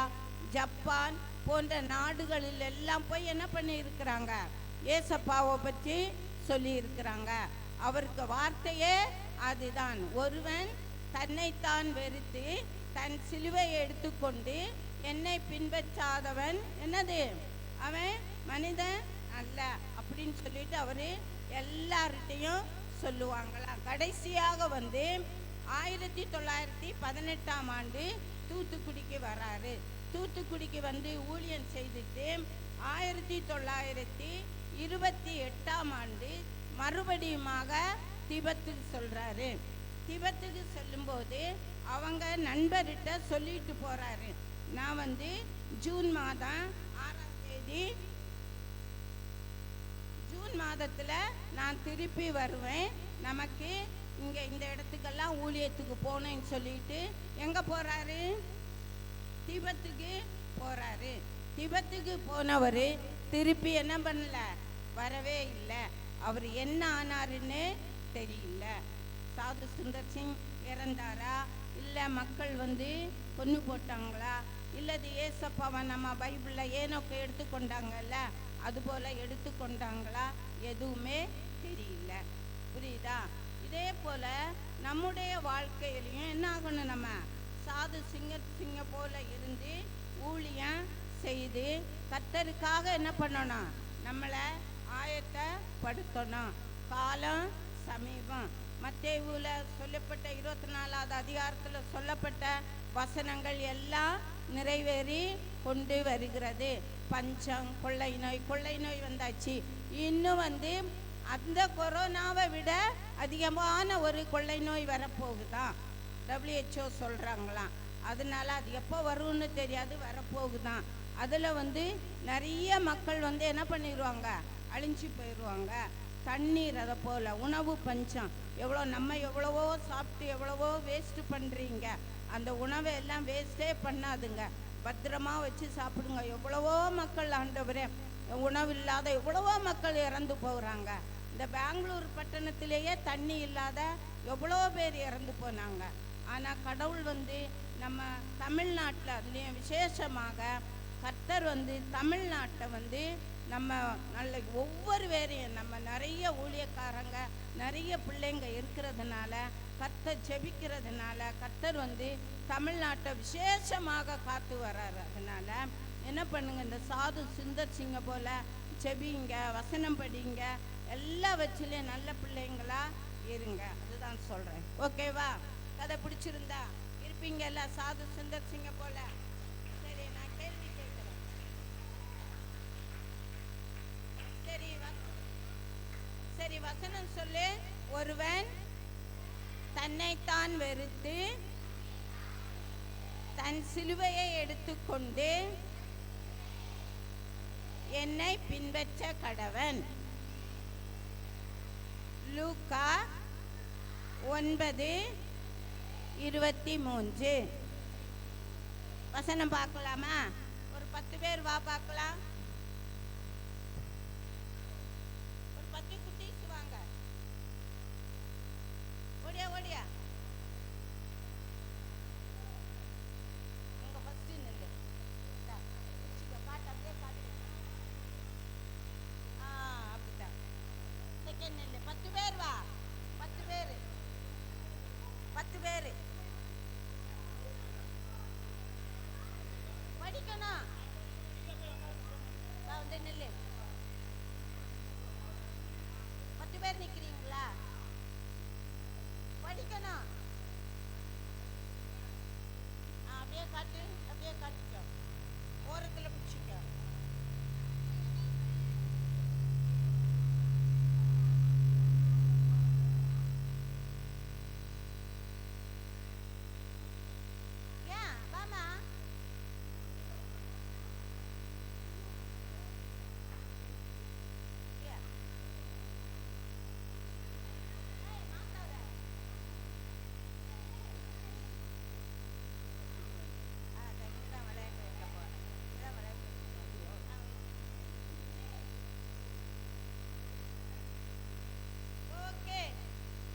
ஜப்பான் போன்ற நாடுகளில் எல்லாம் போய் என்ன பண்ணி இருக்கிறாங்க, ஏசப்பாவை பற்றி சொல்லி இருக்கிறாங்க. அவருக்கு வார்த்தையே அதுதான், ஒருவன் தன்னைத்தான் வெறுத்து தன் சிலுவையை எடுத்துக்கொண்டு என்னை பின்பற்றாதவன் என்னது, அவன் மனிதன் அல்ல அப்படின்னு சொல்லிட்டு அவர் எல்லார்கிட்டையும் சொல்லுவாங்களாம். கடைசியாக வந்து 1918ஆம் ஆண்டு தூத்துக்குடிக்கு வராரு. தூத்துக்குடிக்கு வந்து ஊழியம் செய்துட்டு 1928ஆம் ஆண்டு மறுபடியுமாக திபெத்துக்கு சொல்கிறாரு. திபெத்துக்கு சொல்லும்போது அவங்க நண்பர்கிட்ட சொல்லிட்டு போகிறாரு, நான் வந்து ஜூன் மாதம் 6ஆம் தேதி ஜூன் மாதத்தில் நான் திருப்பி வருவேன், நமக்கு இங்கே இந்த இடத்துக்கெல்லாம் ஊழியத்துக்கு போனேன்னு சொல்லிட்டு எங்கே போகிறாரு, திபெத்துக்கு போகிறாரு. திபெத்துக்கு போனவர் திருப்பி என்ன பண்ணல, வரவே இல்லை. அவர் என்ன ஆனாருன்னு தெரியல. சாது சுந்தர் சிங் இறந்தாரா, இல்லை மக்கள் வந்து கொன்று போட்டாங்களா, இல்லது ஏசப்பாவை நம்ம பைபிளில் ஏனோக்கு எடுத்துக்கொண்டாங்கல்ல அதுபோல் எடுத்துக்கொண்டாங்களா, எதுவுமே தெரியல. புரியுதா? இதே போல் நம்முடைய வாழ்க்கையிலையும் என்ன ஆகணும், நம்ம சாது சிங்க போல இருந்து ஊழியம் செய்து கர்த்தருக்காக என்ன பண்ணணும், நம்மளை ஆயத்தப்படுத்தணும். காலம் சமீபம். மத்தேயுவில் சொல்லப்பட்ட 24ஆவது அதிகாரத்தில் சொல்லப்பட்ட வசனங்கள் எல்லாம் நிறைவேறி கொண்டு வருகிறது. பஞ்சம், கொள்ளை நோய் வந்தாச்சு. இன்னும் வந்து அந்த கொரோனாவை விட அதிகமான ஒரு கொள்ளை நோய் வரப்போகுதான், WHO சொல்கிறாங்களாம். அதனால அது எப்போ வரும்னு தெரியாது, வரப்போகுதான். அதில் வந்து நிறைய மக்கள் வந்து என்ன பண்ணிடுவாங்க, அழிஞ்சு போயிடுவாங்க. தண்ணீர் அதை போல் உணவு பஞ்சம். நம்ம எவ்வளவோ சாப்பிட்டு எவ்வளவோ வேஸ்ட்டு பண்ணுறீங்க, அந்த உணவை எல்லாம் வேஸ்ட்டே பண்ணாதுங்க, பத்திரமா வச்சு சாப்பிடுங்க. எவ்வளவோ மக்கள் ஆண்டவரே உணவு இல்லாத எவ்வளவோ மக்கள் இறந்து போகிறாங்க. இந்த பெங்களூர் பட்டணத்திலேயே தண்ணி இல்லாத எவ்வளோ பேர் இறந்து போனாங்க. ஆனால் கடவுள் வந்து நம்ம தமிழ்நாட்டில் அதுலேயும் விசேஷமாக கர்த்தர் வந்து தமிழ்நாட்டை வந்து நம்ம நல்ல ஒவ்வொரு பேரையும் நம்ம நிறைய ஊழியக்காரங்க நிறைய பிள்ளைங்க இருக்கிறதுனால கர்த்தர் ஜெபிக்கிறதுனால கர்த்தர் வந்து தமிழ்நாட்டை விசேஷமாக காத்து வர்றாரு. அதனால என்ன பண்ணுங்க, இந்த சாது சுந்தர் சிங்க போல ஜெபிங்க, வசனம் படிங்க, எல்லா வச்சுலேயும் நல்ல பிள்ளைங்களா இருங்க. அதுதான் சொல்கிறேன். ஓகேவா? கதை பிடிச்சிருந்தா இருப்பீங்கல்ல சாது சுந்தர் சிங்க போல? சரி, நான் கேள்வி கேட்குறேன். சரி, வசனம் சொல்லு. ஒருவன் தன்னைத்தான் வெறுத்து தன் சிலுவையை எடுத்துக்கொண்டு என்னை பின்பற்ற கடவன். லூக்கா 9:23. வசனம் பார்க்கலாமா? ஒரு 10 பேர் வா பார்க்கலாம். ஒரு 10 குட்டீஸ் வாங்க. ஓடியா ஓடியா. அங்க ஃபர்ஸ்ட் நில்லு. காட்டு, அப்படியே காட்டு. அப்படிதான். செகண்ட் நில்லு. 10 பேர் வா. 10 பேர். 10 பேர் படிக்கணும். வந்து நில்லு. 10 பேர் நிக்கிறீங்களா? படிக்கணும். அப்படியே காட்டு, அப்படியே காட்டிக்கோ. ஓரத்துல பிடிச்சிக்கோ. ஏன் வாமா.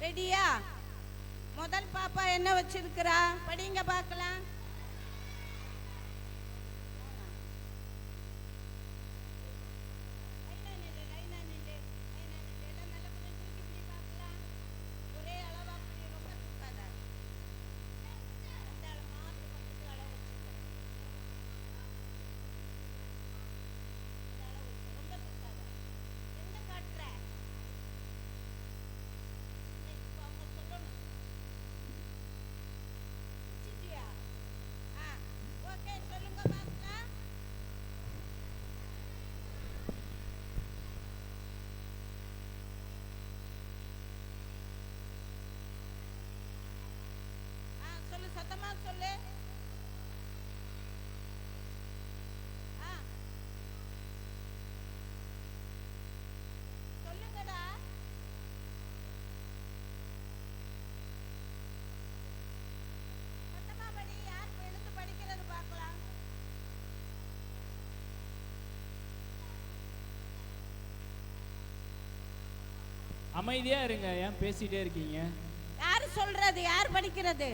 ரெடியா? முதல் பாப்பா என்ன வச்சிருக்கிறா? படிங்க பார்க்கலாம். ஒரே அளவா ரொம்ப தூக்காத. ரொம்ப தூக்காத. எங்க காட்டுற? சொல்லு, சத்தமா சொல்லு. சொல்லுங்கடா. சத்தமா படி. யார் எழுத்து படிக்கிறது பார்க்கலாம். அமைதியா இருங்க, ஏன் பேசிட்டே இருக்கீங்க? யார் சொல்றது? யார் படிக்கிறது?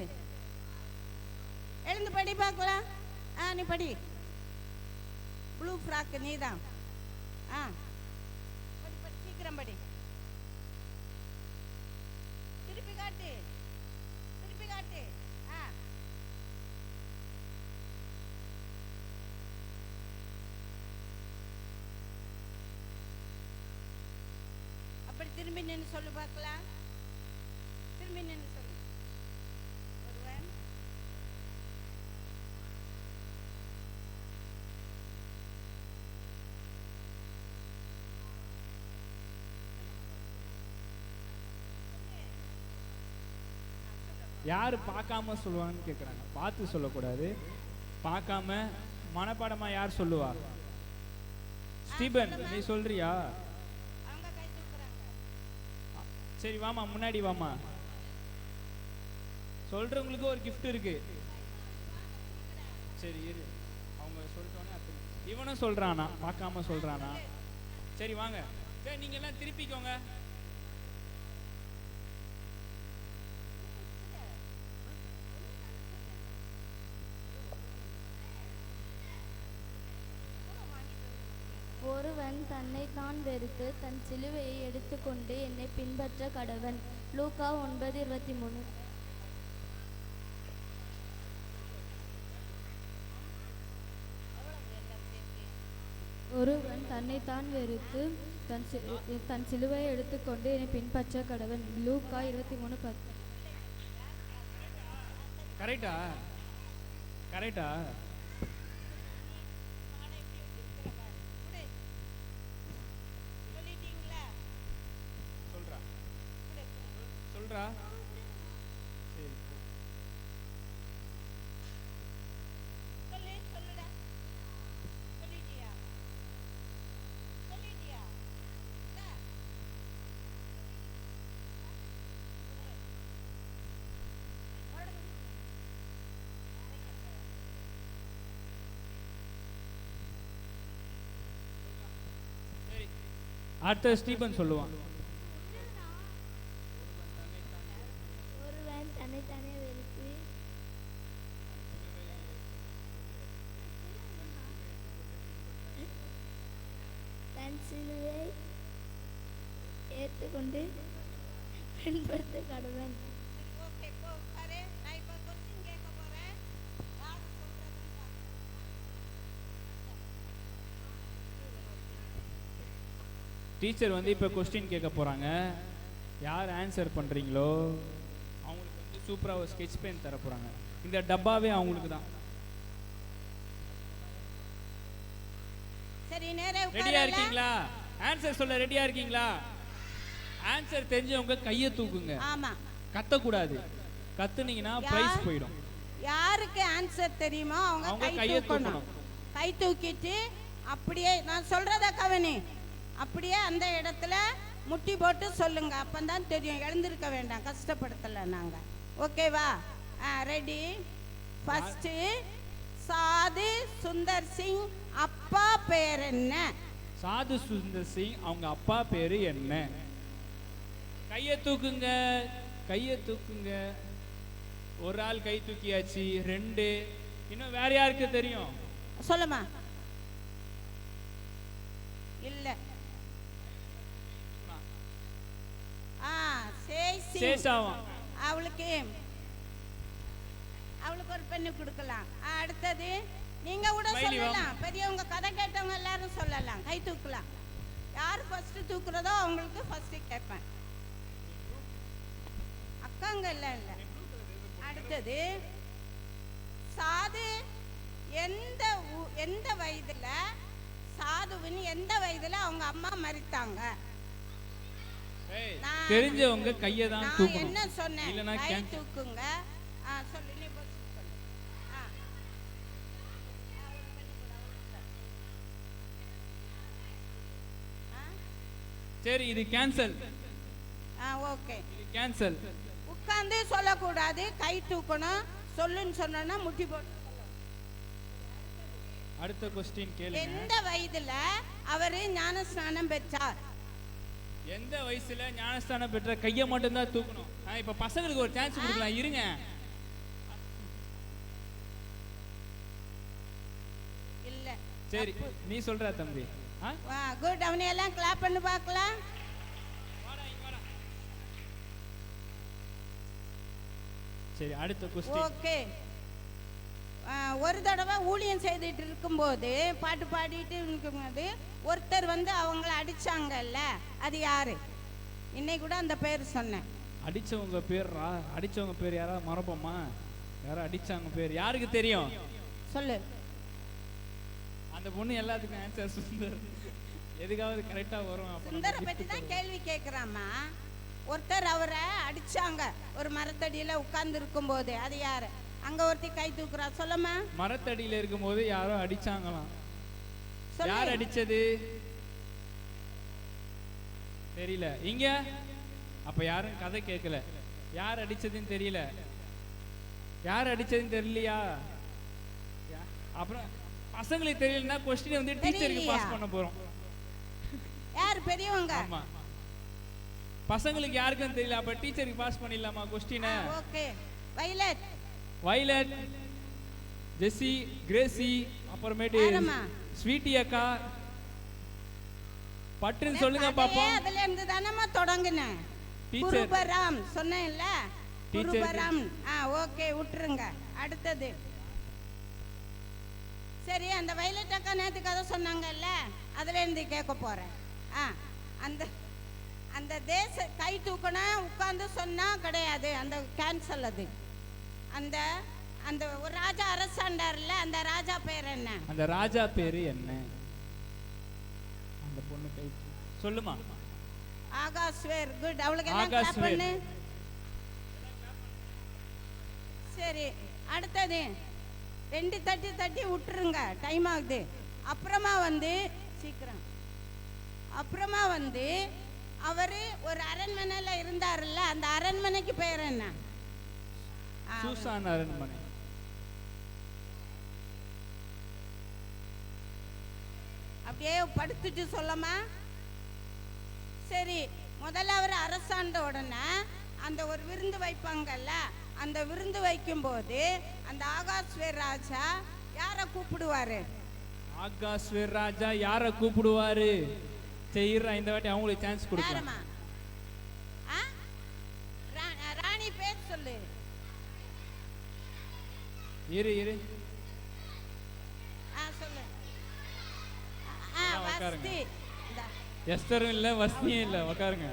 எழுந்து படி பார்க்கலாம். நீ படி. ப்ளூ ஃப்ராக் நீதான். படி படி, சீக்கிரம் படி. திருப்பி காட்டு, திருப்பி காட்டு. அப்படி திரும்பி நின்று சொல்லு பார்க்கலாம். திரும்பி நின்று சொல்லு. ஒருவன் யாரு பார்க்காம சொல்லுவாங்கன்னு கேட்குறாங்க. பார்த்து சொல்லக்கூடாது, பார்க்காம மனப்பாடமா யார் சொல்லுவா? ஸ்டீபன், நீ சொல்றியா? அவங்க கை தூக்குறாங்க. சரி வாமா, முன்னாடி வாமா. சொல்றவங்களுக்கு ஒரு gift இருக்கு. சரி இரு, அவங்க சொல்லிட்டோன்னே இவனும் சொல்றானா, பார்க்காம சொல்றானா? சரி வாங்க. சரி நீங்க எல்லாம் திருப்பிக்கோங்க. ஒருவன் தன்னைத்தான் வெறுத்து தன் சிலுவையை எடுத்துக்கொண்டு என்னை பின்பற்ற கடவன். லூக்கா 9:23. ஒருவன் தன்னைத்தான் வெறுத்து தன் சிலுவையை எடுத்துக்கொண்டு என்னை பின்பற்ற கடவன். லூக்கா 23:10. கரெக்டா கரெக்டா? சொல்றா சொல்றா. சரி அடுத்த ஸ்டீபன் சொல்லுவான். ஒருவன் தன்னைத்தானே வெறுத்து தன் சிலுவை ஏற்றுக்கொண்டு பின்பற்ற கடவன். டீச்சர் வந்து இப்போ கொஸ்டின் கேட்க போகிறாங்க. யார் ஆன்சர் பண்ணுறீங்களோ அவங்களுக்கு வந்து சூப்பராக ஒரு ஸ்கெட்ச் பென் தர போகிறாங்க. இந்த டப்பாவே அவங்களுக்கு தான். சரி, நேரா ரெடியா உட்காரல. இருக்கீங்களா? ஆன்சர் சொல்ல ரெடியா இருக்கீங்களா? ஆன்சர் தெரிஞ்சவங்க கையை தூக்குங்க. ஆமா, கத்தக்கூடாது. கத்துனீங்கன்னா பிரைஸ் போயிடும். யாருக்கு ஆன்சர் தெரியுமோ அவங்க அவங்க கை கையை தூக்கணும். கை தூக்கிட்டு அப்படியே நான் சொல்றத கவனி, அப்படியே அந்த இடத்துல முட்டி போட்டு சொல்லுங்க. அப்பதான் தெரியும். எழுந்திருக்க வேண்டாம், கஷ்டப்படுத்தல நாங்க. ஓகேவா? ரெடி. ஃபர்ஸ்ட், சாது சுந்தர் சிங் அப்பா பேர் என்ன? சாது சுந்தர் சிங் அவங்க அப்பா பேரு என்ன? கையை தூக்குங்க, கையை தூக்குங்க. ஒரு ஆள் கை தூக்கியாச்சு. 2. இன்னும் வேற யாருக்கு தெரியும்? சொல்லுமா. இல்ல. சேஷாவா? அவளுக்கு ஒரு பெண்ணு கொடுக்கலாம். அடுத்தது நீங்க கூட சொல்லலாம். பெரியவங்க கதை கேட்டவங்க எல்லாரும் சொல்லலாம். கை தூக்கலாம். யார் ஃபர்ஸ்ட் தூக்குறதோ அவங்களுக்கு ஃபர்ஸ்ட் கேட்பேன். அக்காங்க இல்ல இல்ல. அடுத்தது சாது எந்த வயதுல, சாதுவின் எந்த வயதுல அவங்க அம்மா மரித்தாங்க? தெரிஞ்சவங்க கையை தான் தூக்கணும். என்ன சொன்னேன்? இல்லனா கை தூக்குங்க. சொல்லு, நீ போய் சொல்லு. சரி, இது கேன்சல். ஓகே, இது கேன்சல். உட்கார்ந்து சொல்லக்கூடாது, கை தூக்கணும். சொல்லுன்னு சொன்னா முட்டி போட்டு. அடுத்த क्वेश्चन கேளுங்க. எந்த வயதுல அவரு ஞானஸ்நானம் பெற்றார்? எந்த வயசுல ஞானஸ்தானம் பெற்ற? கையை மட்டும் தான் தூக்கணும். இப்ப பசங்களுக்கு ஒரு சான்ஸ் கொடுக்கலாம். இருங்க. இல்ல. சரி, நீ சொல்ற தம்பி. குட். அவனையெல்லாம் கிளாப் பண்ணி பார்க்கலாம். சரி, அடுத்த क्वेश्चन. ஓகே. ஒரு தடவை ஊழியம் செய்துட்டு இருக்கும்போது, பாட்டு பாடிட்டு இருக்கும்போது ஒருத்தர் வந்து அவங்கள அடிச்சாங்கல்ல, அது யாரு? இன்னைக்கு கூட அந்த பேர் சொன்னேன். அடிச்சவங்க பேரா? அடிச்சவங்க பேர் யாராவது மறப்போமா? யாரோ அடிச்சாங்க பேர் யாருக்கு தெரியும்? சொல்லு. அந்த பொண்ணு எல்லாத்துக்கும் ஆன்சர் சுந்தர். எதுக்காவது கரெக்டா வரும். சுந்தரை பத்தி தான் கேள்வி கேட்கிறாமா. ஒருத்தர் அவரை அடிச்சாங்க ஒரு மரத்தடியில உட்கார்ந்து இருக்கும்போது, அது யாரு? அங்க ஒருத்தி கை தூக்குறா. சொல்லுமா. மரத்தடியில இருக்கும்போது யாரோ அடிச்சாங்களாம். யார் அடிச்சது தெரியல. இங்க அப்ப யாரும் கதை கேட்கல. யார் அடிச்சதுன்னு தெரியல. யார் அடிச்சதுன்னு தெரியலையா? அப்புறம் பசங்களுக்கு தெரியலன்னா क्वेश्चन வந்து டீச்சருக்கு பாஸ் பண்ண போறோம். யார் பெரியவங்க? ஆமா, பசங்களுக்கு யாருக்கும் தெரியல. அப்ப டீச்சருக்கு பாஸ் பண்ணிடலாமா question? Okay. Violet. Violet, Jessie, Gracie, அப்புறமேட்டு ஸ்வீட்டி அக்கா, பட்டுன்னு சொல்லுங்க கதையே பாப்போம். அதுல இருந்து தானம்மா தொடங்குனேன். டீச்சர். குருபராம் சொன்னேன்ல, டீச்சர். குருபராம். ஓகே, விட்டுருங்க. அடுத்தது சரி, அந்த வயலட் அக்கா நேற்று கதை சொன்னாங்கல்ல, அதுல இருந்து கேட்க போறேன். அந்த அந்த தேச கை தூக்கினா உட்கார்ந்து சொன்னா கிடையாது, அந்த கேன்சல். அது அந்த அந்த ஒரு ராஜா அரசாண்டார்ல, அந்த ராஜா பேர் என்ன? அந்த ராஜா பேரு என்ன? அந்த பொண்ணு கை சொல்லுமா. ஆகாஸ்வேர். குட். அவளுக்கு எல்லாம் clap ஆகாஸ்வேர். பண்ணு. சரி, அடுத்தது 2 தட்டி விட்டுருங்க, டைம் ஆகுது. அப்புறமா வந்து சீக்கிரம். அப்புறமா வந்து அவரு ஒரு அரண்மனையில இருந்தாருல்ல, அந்த அரண்மனைக்கு பேர் என்ன? சூசான் அரண்மனை. அப்படியே படுத்துட்டு சொல்லமா. சரி, முதல்ல அவர் அரசாண்ட உடனே அந்த ஒரு விருந்து வைப்பாங்கல்ல, அந்த விருந்து வைக்கும்போது அந்த ஆகாஸ்வேர் ராஜா யாரை கூப்பிடுவாரு? ஆகாஸ்வேர் ராஜா யாரை கூப்பிடுவாரு? செய்யறா, இந்த வாட்டி அவங்களுக்கு சான்ஸ் கொடுக்கலாம். யாரம்மா? ராணி பேர் சொல்லு. இரு இரு சொல்லு. உட்காருங்க. வஸ்தி. இந்தா. எஸ்தரும் இல்ல, வசதியும் இல்ல, உட்காருங்க.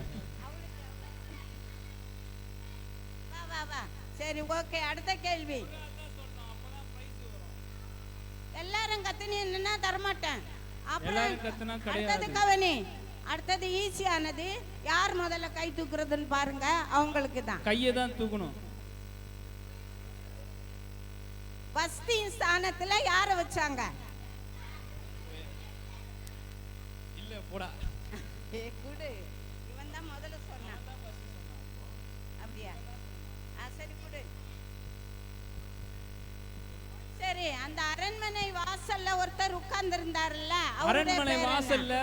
வா வா வா. சரி, ஓகே. அடுத்த கேள்வி. எல்லாரும் கத்துனீங்கன்னா தரமாட்டேன். அப்புறம் எல்லாரும் கத்துனா கிடையாது. அடுத்தது கவனி. அடுத்தது ஈஸியானது. யார் முதல்ல கை தூக்குறதுன்னு பாருங்க, அவங்களுக்கு தான். கையை தான் தூக்கணும். வஸ்தி ஸ்தானத்துல யாரை வச்சாங்க? இல்ல போடா. குடு. இவன் தான் முதல்ல சொன்னான். அப்படியா? சரி, குடு. சரி, அந்த அரண்மனை வாசல்ல ஒருத்தர் உட்கார்ந்து இருந்தாருல்ல, அரண்மனை வாசல்ல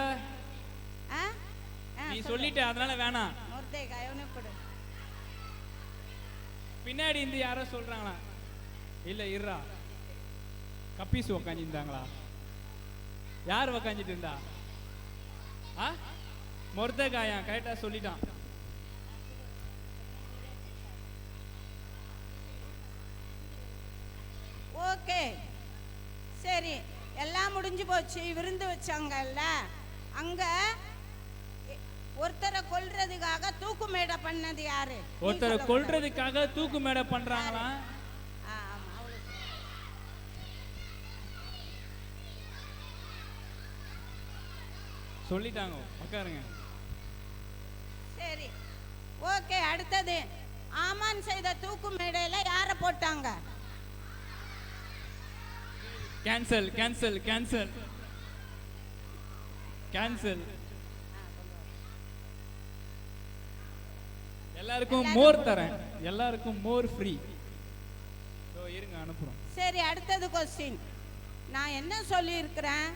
நீ சொல்லு. சொல்லிட்ட, அதனால வேணாம். முர்தேகா, இவனுக்கு கொடு. பின்னாடி இருந்து யாரோ சொல்றாங்களா? இல்ல இருறா. கப்பீஸ் உக்காந்துருந்தாங்களா? யார் உக்காந்துட்டு இருந்தா? மொர்தெகாயா? கரெக்டா சொல்லிட்டான். ஓகே, சரி, எல்லாம் முடிஞ்சு போச்சு. விருந்து வச்சாங்கல்ல, அங்க ஒருத்தரை கொல்றதுக்காக தூக்கு மேடை பண்ணது யாரு? ஒருத்தரை கொல்றதுக்காக தூக்கு மேடை பண்றாங்களா? ஆமா, அவளுக்கு. சொல்லிட்டாங்க, உட்காருங்க. சரி, ஓகே. அடுத்தது ஆமான் செய்த தூக்கு மேடையில யார போட்டாங்க? Cancel cancel cancel cancel. எல்லாருக்கும் மோர் தரேன், எல்லாருக்கும் மோர் ஃப்ரீ. இருங்க, அனுப்புறோம். சரி, அடுத்தது கொஸ்டின். நான் என்ன சொல்லி இருக்கிறேன்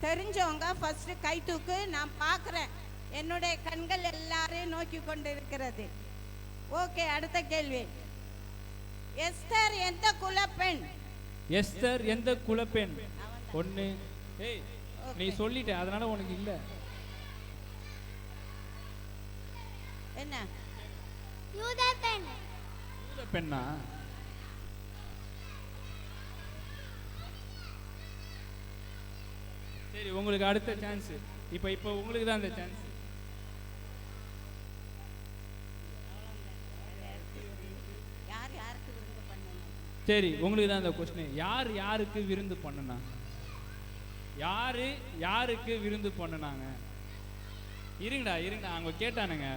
தெரிஞ்சவங்க ஃபர்ஸ்ட் கை தூக்கு. நான் பார்க்குறேன், என்னுடைய கண்கள் எல்லாரையும் நோக்கி கொண்டு இருக்கிறது. ஓகே, அடுத்த கேள்வி. எஸ்தர் எந்த குலப்பெண்? எஸ்தர் எந்த குலப்பெண்? ஒண்ணு. ஏய், நீ சொல்லிட்ட, அதனால உனக்கு இல்ல. என்ன? யூத பெண். யூத பெண்ணா? சரி, உங்களுக்கு அடுத்த சான்ஸ். இப்போ உங்களுக்கு தான் அந்த சான்ஸ். யார் யாருக்கு விருந்து பண்ணணும்? சரி, உங்களுக்கு தான் அந்த கொஸ்டின். யார் யாருக்கு விருந்து பண்ணுனா? யாரு யாருக்கு விருந்து பண்ணுனாங்க? இருங்கடா இருங்கடா, அவங்க கேட்டானுங்க,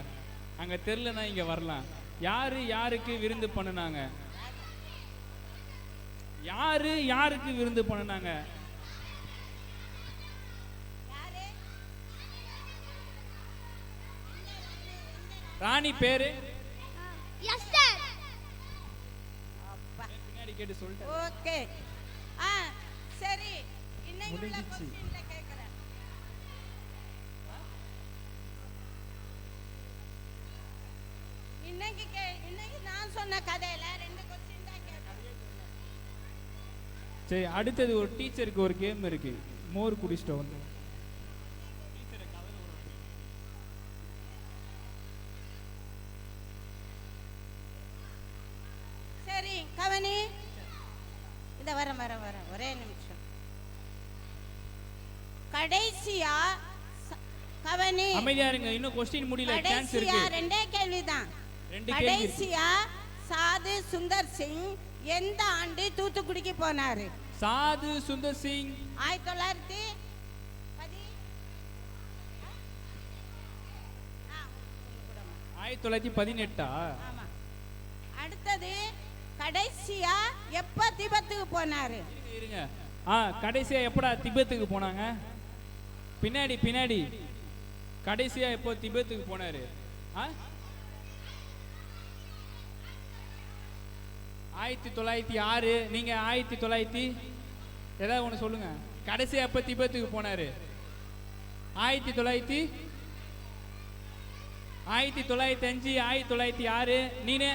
அங்க தெரியலன்னா இங்க வரலாம். யாரு யாருக்கு விருந்து பண்ணுனாங்க? யாரு யாருக்கு விருந்து பண்ணுனாங்க? ராணி பேரு எஸ்தர். பின்னாடி கேட்டு சொல்லிட்டேன். ஓகே, சரி. இன்னைக்கு உள்ள முடிஞ்சிச்சு. கொஸ்டின்ல கேக்குறேன். இன்னைக்கு நான் சொன்ன கதையில 2 கொஸ்டின் தான் கேட்டேன். சரி, அடுத்தது ஒரு டீச்சருக்கு ஒரு கேம் இருக்கு. மோர் குடிச்சிட்ட வந்து கடைசியா கவனி, அமைதியா இருங்க, இன்னும் கொஸ்டின் முடியல, சான்ஸ் கடைசியா இருக்கு. ரெண்டே கேள்விதான். ரெண்டு கேள்வி. கடைசியா சாது சுந்தர் சிங் எந்த ஆண்டு தூத்துக்குடிக்கு போனாரு? சாது சுந்தர் சிங் 1918. ஆமா. அடுத்தது கடைசியா எப்ப திபெத்துக்கு போனாரு? இருங்க. கடைசியா எப்படா திபெத்துக்கு போனாங்க? பின்னாடி பின்னாடி கடைசியா எப்போ திபெத்துக்கு போனாரு? 1906. நீங்க 1900 ஏதாவது ஒன்று சொல்லுங்க. கடைசியா எப்போ திபெத்துக்கு போனாரு? 1900, 1905, 1906. நீனே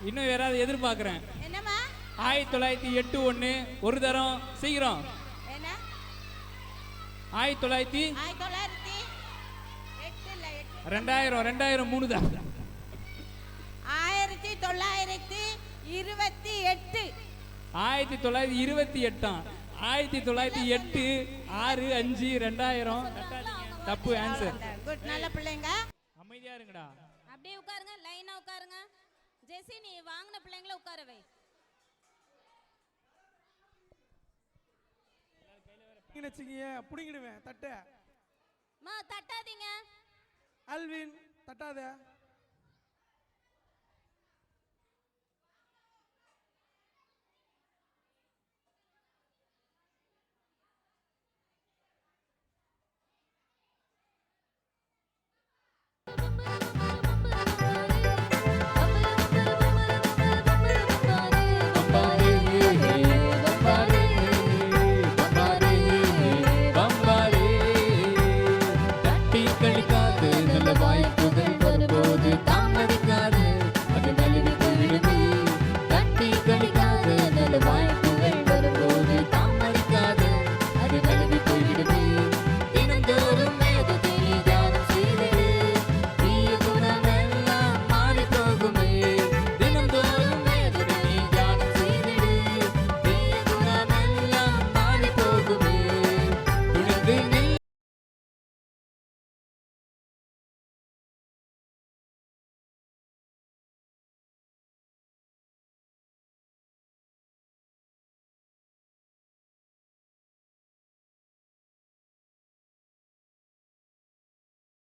இன்னும் யாராவது எதிர்பார்க்கிறேன். என்னமா? 1908 ஒன்று ஒரு தரம் சீக்கிரம். என்ன? 1900, 2000 2000 3 தான். 1928. 1928. 1908 6 5 2000. தப்பு ஆன்சர். குட், நல்ல பிள்ளைங்க. அமைதியா இருங்கடா. அப்படியே உட்காருங்க, லைனா உட்காருங்க. ஜெசி, நீ வாங்கின பிள்ளைங்கள உட்கார வை. புடிங்கிடுவேன் தட்ட. தட்டாதீங்க. அல்வின் தட்டாத.